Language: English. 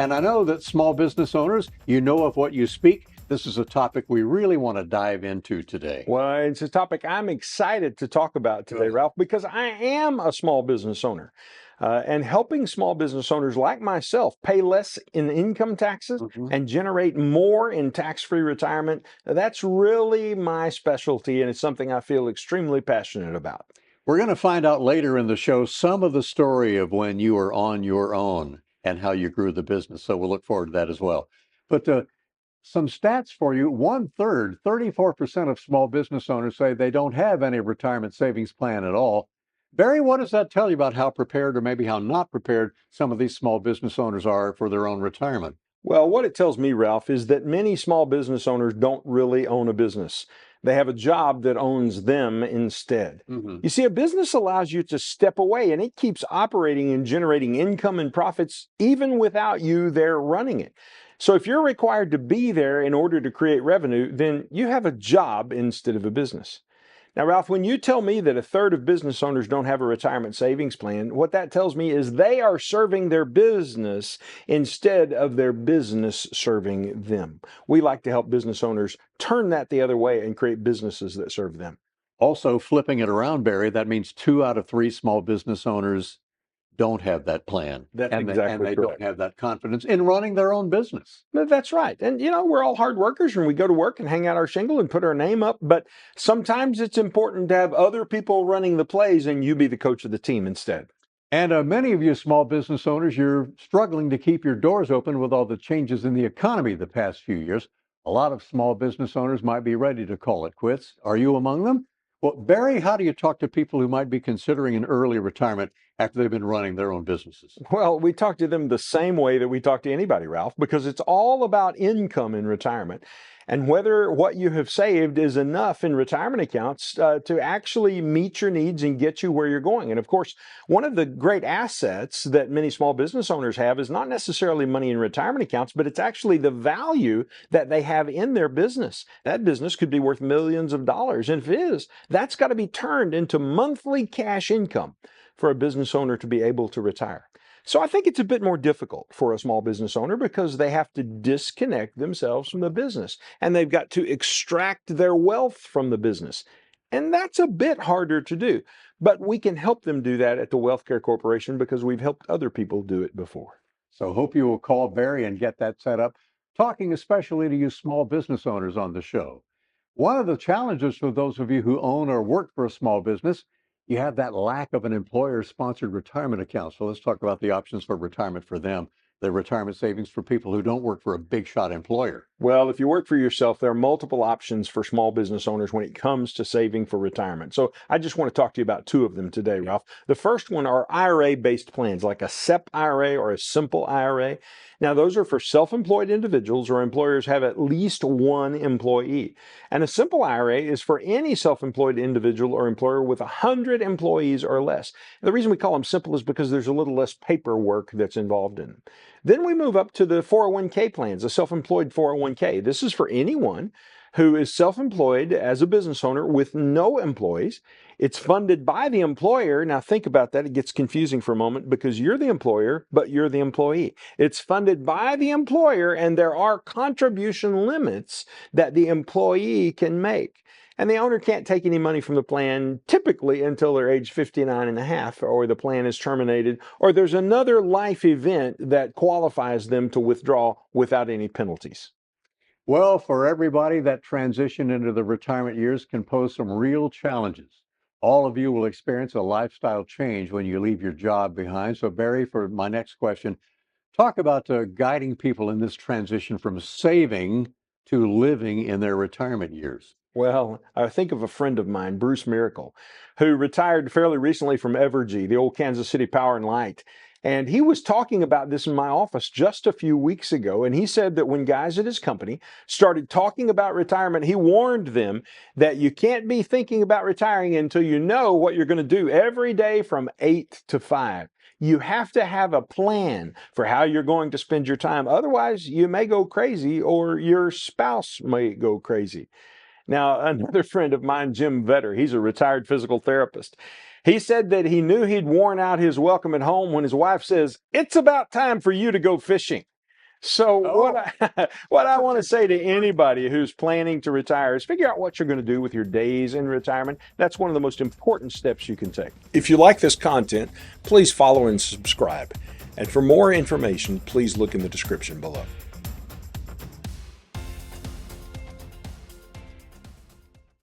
And I know that small business owners, you know of what you speak. This is a topic we really want to dive into today. Well, it's a topic I'm excited to talk about today, Good. Ralph, because I am a small business owner. And helping small business owners like myself pay less in income taxes Mhm. and generate more in tax-free retirement, that's really my specialty, and it's something I feel extremely passionate about. We're going to find out later in the show some of the story of when you were on your own and how you grew the business. So we'll look forward to that as well. But some stats for you. 1/3, 34% of small business owners say they don't have any retirement savings plan at all. Barry, what does that tell you about how prepared or maybe how not prepared some of these small business owners are for their own retirement? Well, what it tells me, Ralph, is that many small business owners don't really own a business. They have a job that owns them instead. Hmm. You see, a business allows you to step away and it keeps operating and generating income and profits even without you there running it. So if you're required to be there in order to create revenue, then you have a job instead of a business. Now, Ralph, when you tell me that a third of business owners don't have a retirement savings plan, what that tells me is they are serving their business instead of their business serving them. We like to help business owners turn that the other way and create businesses that serve them. Also, flipping it around, Barry, that means 2 out of 3 small business owners don't have that plan, That's and exactly they don't correct. have that confidence in running their own business. That's right. And, we're all hard workers and we go to work and hang out our shingle and put our name up. But sometimes it's important to have other people running the plays and you be the coach of the team instead. And many of you small business owners, you're struggling to keep your doors open with all the changes in the economy the past few years. A lot of small business owners might be ready to call it quits. Are you among them? Well, Barry, how do you talk to people who might be considering an early retirement after they've been running their own businesses? Well, we talk to them the same way that we talk to anybody, Ralph, because it's all about income in retirement and whether what you have saved is enough in retirement accounts to actually meet your needs and get you where you're going. And of course, one of the great assets that many small business owners have is not necessarily money in retirement accounts, but it's actually the value that they have in their business. That business could be worth millions of dollars. And if it is, that's got to be turned into monthly cash income for a business owner to be able to retire. So I think it's a bit more difficult for a small business owner because they have to disconnect themselves from the business and they've got to extract their wealth from the business. And that's a bit harder to do. But we can help them do that at the Wealth Care Corporation because we've helped other people do it before. So hope you will call Barry and get that set up, talking especially to you small business owners on the show. One of the challenges for those of you who own or work for a small business, you have that lack of an employer-sponsored retirement account. So let's talk about the options for retirement for them, the retirement savings for people who don't work for a big shot employer. Well, if you work for yourself, there are multiple options for small business owners when it comes to saving for retirement. So I just want to talk to you about two of them today, Ralph. The first one are IRA-based plans, like a SEP IRA or a simple IRA. Now, those are for self-employed individuals or employers have at least one employee. And a simple IRA is for any self-employed individual or employer with 100 employees or less. The reason we call them simple is because there's a little less paperwork that's involved in them. Then we move up to the 401k plans, a self-employed 401k. This is for anyone who is self-employed as a business owner with no employees. It's funded by the employer. Now think about that. It gets confusing for a moment because you're the employer, but you're the employee. It's funded by the employer and there are contribution limits that the employee can make. And the owner can't take any money from the plan typically until they're age 59 and a half, or the plan is terminated, or there's another life event that qualifies them to withdraw without any penalties. Well, for everybody, that transition into the retirement years can pose some real challenges. All of you will experience a lifestyle change when you leave your job behind. So, Barry, for my next question, talk about guiding people in this transition from saving to living in their retirement years. Well, I think of a friend of mine, Bruce Miracle, who retired fairly recently from Evergy, the old Kansas City Power and Light. And he was talking about this in my office just a few weeks ago. And he said that when guys at his company started talking about retirement, he warned them that you can't be thinking about retiring until you know what you're going to do every day from 8 to 5. You have to have a plan for how you're going to spend your time. Otherwise, you may go crazy or your spouse may go crazy. Now, another friend of mine, Jim Vetter, he's a retired physical therapist. He said that he knew he'd worn out his welcome at home when his wife says, "It's about time for you to go fishing." So Oh. what I want to say to anybody who's planning to retire is figure out what you're going to do with your days in retirement. That's one of the most important steps you can take. If you like this content, please follow and subscribe. And for more information, please look in the description below.